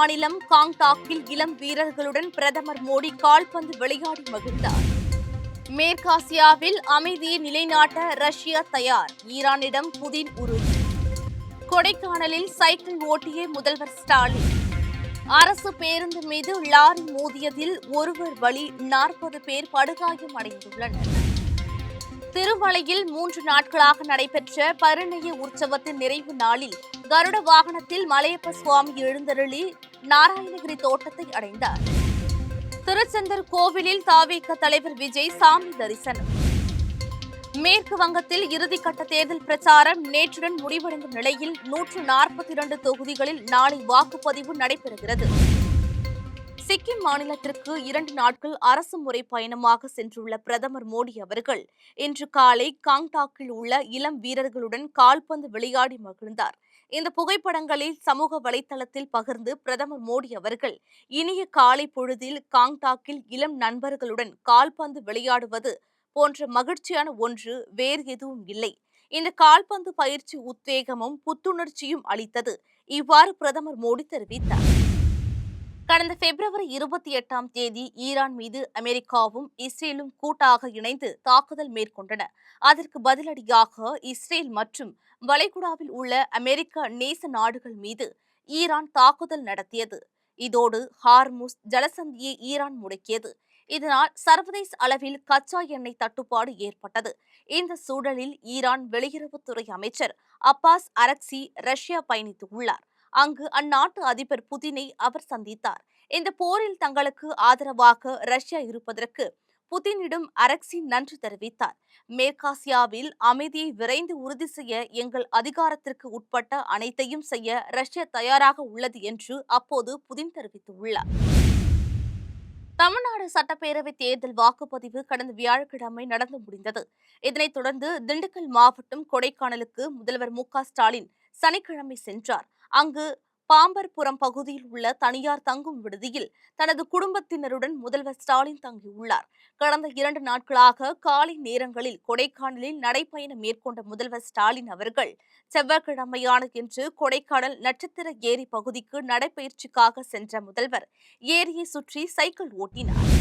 மாநிலம் காங்டாக்கில் இளம் வீரர்களுடன் பிரதமர் மோடி கால்பந்து விளையாடி மகிழ்ந்தார். மேற்காசியாவில் அமைதியை நிலைநாட்ட ரஷ்யா தயார், ஈரானிடம் புதின் உறுதி. கொடைக்கானலில் சைக்கிள் ஓட்டிய முதல்வர் ஸ்டாலின். அரசு பேருந்து மீது லாரி மோதியதில் ஒருவர் பலி, 40 பேர் படுகாயம் அடைந்துள்ளனர். திருமலையில் 3 நாட்களாக நடைபெற்ற பரிணய உற்சவத்தின் நிறைவு நாளில் கருட வாகனத்தில் மலையப்ப சுவாமி எழுந்தருளி நாராயணகிரி தோட்டத்தை அடைந்தார். திருச்செந்தூர் கோவிலில் தாவேக தலைவர் விஜய் சாமி தரிசனம். மேற்கு வங்கத்தில் இறுதிக்கட்ட தேர்தல் பிரச்சாரம் நேற்றுடன் முடிவடைந்த நிலையில் 142 தொகுதிகளில் நாளை வாக்குப்பதிவு நடைபெறுகிறது. சிக்கிம் மாநிலத்திற்கு 2 நாட்கள் அரசு முறை பயணமாக சென்றுள்ள பிரதமர் மோடி அவர்கள் இன்று காலை காங்டாக்கில் உள்ள இளம் வீரர்களுடன் கால்பந்து விளையாடி மகிழ்ந்தார். இந்த புகைப்படங்களில் சமூக வலைதளத்தில் பகிர்ந்து பிரதமர் மோடி அவர்கள் இனிய காலை பொழுதில் காங்டாக்கில் இளம் நண்பர்களுடன் கால்பந்து விளையாடுவது போன்ற மகிழ்ச்சியான ஒன்று வேறு எதுவும் இல்லை. இந்த கால்பந்து பயிற்சி உத்வேகமும் புத்துணர்ச்சியும் அளித்தது. இவ்வாறு பிரதமர் மோடி தெரிவித்தார். கடந்த பிப்ரவரி 28ஆம் தேதி ஈரான் மீது அமெரிக்காவும் இஸ்ரேலும் கூட்டாக இணைந்து தாக்குதல் மேற்கொண்டன. அதற்கு பதிலடியாக இஸ்ரேல் மற்றும் வளைகுடாவில் உள்ள அமெரிக்க நேச நாடுகள் மீது ஈரான் தாக்குதல் நடத்தியது. இதோடு ஹார்முஸ் ஜலசந்தியை ஈரான் முடக்கியது. இதனால் சர்வதேச அளவில் கச்சா எண்ணெய் தட்டுப்பாடு ஏற்பட்டது. இந்த சூழலில் ஈரான் வெளியுறவுத்துறை அமைச்சர் அப்பாஸ் அரக்சி ரஷ்யா பயணித்துள்ளார். அங்கு அந்நாட்டு அதிபர் புதினை அவர் சந்தித்தார். இந்த போரில் தங்களுக்கு ஆதரவாக ரஷ்யா இருப்பதற்கு புதினிடம் அரக்சி நன்றி தெரிவித்தார். மேற்காசியாவில் அமைதியை விரைந்து உறுதி செய்ய எங்கள் அதிகாரத்திற்கு உட்பட்ட அனைத்தையும் செய்ய ரஷ்யா தயாராக உள்ளது என்று அப்போது புதின் தெரிவித்துள்ளார். தமிழ்நாடு சட்டப்பேரவை தேர்தல் வாக்குப்பதிவு கடந்த வியாழக்கிழமை நடந்து முடிந்தது. இதனைத் தொடர்ந்து திண்டுக்கல் மாவட்டம் கொடைக்கானலுக்கு முதல்வர் மு.க.ஸ்டாலின் சனிக்கிழமை சென்றார். அங்கு பாம்பர்புரம் பகுதியில் உள்ள தனியார் தங்கும் விடுதியில் தனது குடும்பத்தினருடன் முதல்வர் ஸ்டாலின் தங்கியுள்ளார். கடந்த 2 நாட்களாக காலை நேரங்களில் கொடைக்கானலில் நடைபயணம் மேற்கொண்ட முதல்வர் ஸ்டாலின் அவர்கள் செவ்வாய்க்கிழமையான இன்று கொடைக்கானல் நட்சத்திர ஏரி பகுதிக்கு நடைபயிற்சிக்காக சென்ற முதல்வர் ஏரியை சுற்றி சைக்கிள் ஓட்டினார்.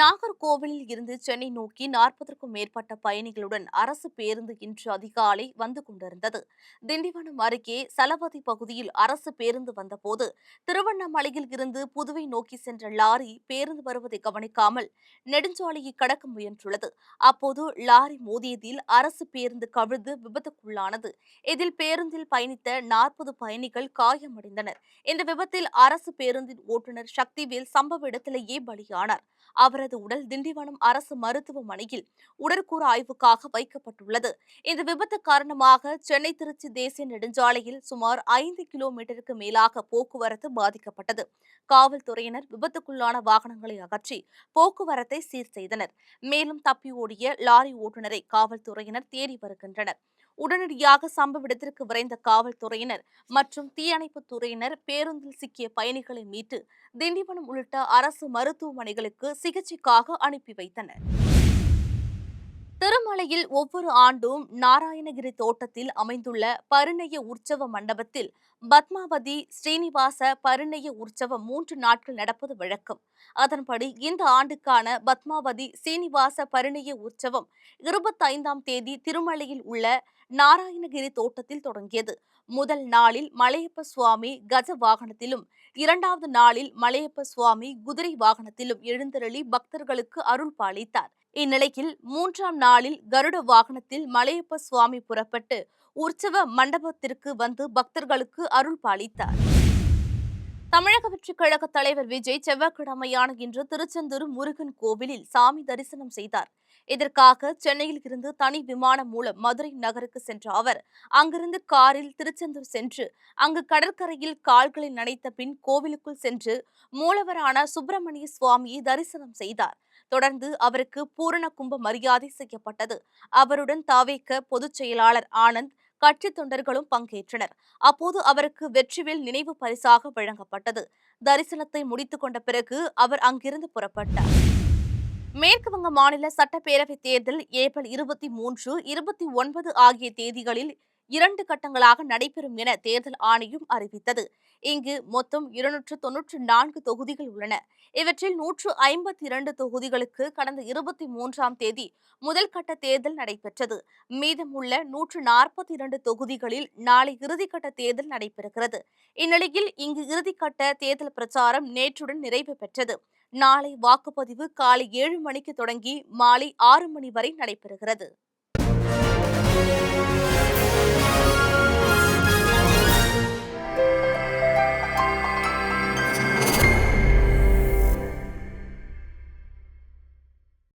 நாகர்கோவிலில் இருந்து சென்னை நோக்கி 40க்கும் மேற்பட்ட பயணிகளுடன் அரசு பேருந்து இன்று அதிகாலை வந்து கொண்டிருந்தது. திண்டிவனம் அருகே சலவதி பகுதியில் அரசு பேருந்து வந்தபோது திருவண்ணாமலையில் இருந்து புதுவை நோக்கி சென்ற லாரி பேருந்து வருவதை கவனிக்காமல் நெடுஞ்சாலையை கடக்க முயன்றுள்ளது. அப்போது லாரி மோதியதில் அரசு பேருந்து கவிழ்ந்து விபத்துக்குள்ளானது. இதில் பேருந்தில் பயணித்த 40 பயணிகள் காயமடைந்தனர். இந்த விபத்தில் அரசு பேருந்தின் ஓட்டுநர் சக்திவேல் சம்பவ இடத்திலேயே பலியானார். அவரது உடல் திண்டிவனம் அரசு மருத்துவமனையில் உடற்கூறு ஆய்வுக்காக வைக்கப்பட்டுள்ளது. இந்த விபத்து காரணமாக சென்னை திருச்சி தேசிய நெடுஞ்சாலையில் சுமார் 5 கிலோமீட்டருக்கு மேலாக போக்குவரத்து பாதிக்கப்பட்டது. காவல்துறையினர் விபத்துக்குள்ளான வாகனங்களை அகற்றி போக்குவரத்தை சீர் செய்தனர். மேலும் தப்பி ஓடிய லாரி ஓட்டுநரை காவல்துறையினர் தேடி வருகின்றனர். உடனடியாக சம்பவ இடத்திற்கு விரைந்த காவல்துறையினர் மற்றும் தீயணைப்புத் துறையினர் பேருந்தில் சிக்கிய பயணிகளை மீட்டு திண்டிவனம் உள்ளிட்ட அரசு மருத்துவமனைகளுக்கு சிகிச்சைக்காக அனுப்பி வைத்தனர். திருமலையில் ஒவ்வொரு ஆண்டும் நாராயணகிரி தோட்டத்தில் அமைந்துள்ள பரிணய உற்சவ மண்டபத்தில் பத்மாவதி ஸ்ரீனிவாச பரிணய உற்சவம் 3 நாட்கள் நடப்பது வழக்கம். அதன்படி இந்த ஆண்டுக்கான பத்மாவதி ஸ்ரீனிவாச பரிணய உற்சவம் 25ஆம் தேதி திருமலையில் உள்ள நாராயணகிரி தோட்டத்தில் தொடங்கியது. முதல் நாளில் மலையப்ப சுவாமி கஜ வாகனத்திலும், 2வது நாளில் மலையப்ப சுவாமி குதிரை வாகனத்திலும் எழுந்தருளி பக்தர்களுக்கு அருள் பாலித்தார். இந்நிலையில் 3ஆம் நாளில் கருட வாகனத்தில் மலையப்ப சுவாமி புறப்பட்டு உற்சவ மண்டபத்திற்கு வந்து பக்தர்களுக்கு அருள் பாலித்தார். தமிழக வெற்றிக் கழக தலைவர் விஜய் செவ்வாய்க்கிழமையான இன்று திருச்செந்தூர் முருகன் கோவிலில் சாமி தரிசனம் செய்தார். இதற்காக சென்னையில் இருந்து தனி விமானம் மூலம் மதுரை நகருக்கு சென்ற அவர் அங்கிருந்து காரில் திருச்செந்தூர் சென்று அங்கு கடற்கரையில் கால்களை நனைத்த பின் கோவிலுக்குள் சென்று மூலவரான சுப்பிரமணிய சுவாமியை தரிசனம் செய்தார். தொடர்ந்து அவருக்கு பூரண கும்ப மரியாதை செய்யப்பட்டது. அவருடன் தாவேக பொதுச் செயலாளர் ஆனந்த், கட்சி தொண்டர்களும் பங்கேற்றனர். அப்போது அவருக்கு வெற்றிவேல் நினைவு பரிசாக வழங்கப்பட்டது. தரிசனத்தை முடித்துக் கொண்ட பிறகு அவர் அங்கிருந்து புறப்பட்டார். மேற்கு வங்க மாநில சட்டப்பேரவை தேர்தல் ஏப்ரல் 23, 29 ஆகிய தேதிகளில் 2 கட்டங்களாக நடைபெறும் என தேர்தல் ஆணையம் அறிவித்தது. இங்கு மொத்தம் 294 தொகுதிகள் உள்ளன. இவற்றில் 152 தொகுதிகளுக்கு கடந்த 23ஆம் தேதி முதல் கட்ட தேர்தல் நடைபெற்றது. மீதமுள்ள 142 தொகுதிகளில் நாளை இறுதிக்கட்ட தேர்தல் நடைபெறுகிறது. இந்நிலையில் இங்கு இறுதிக்கட்ட தேர்தல் பிரச்சாரம் நேற்றுடன் நிறைவு பெற்றது. நாளை வாக்குப்பதிவு காலை 7 மணிக்கு தொடங்கி மாலை 6 மணி வரை நடைபெறுகிறது.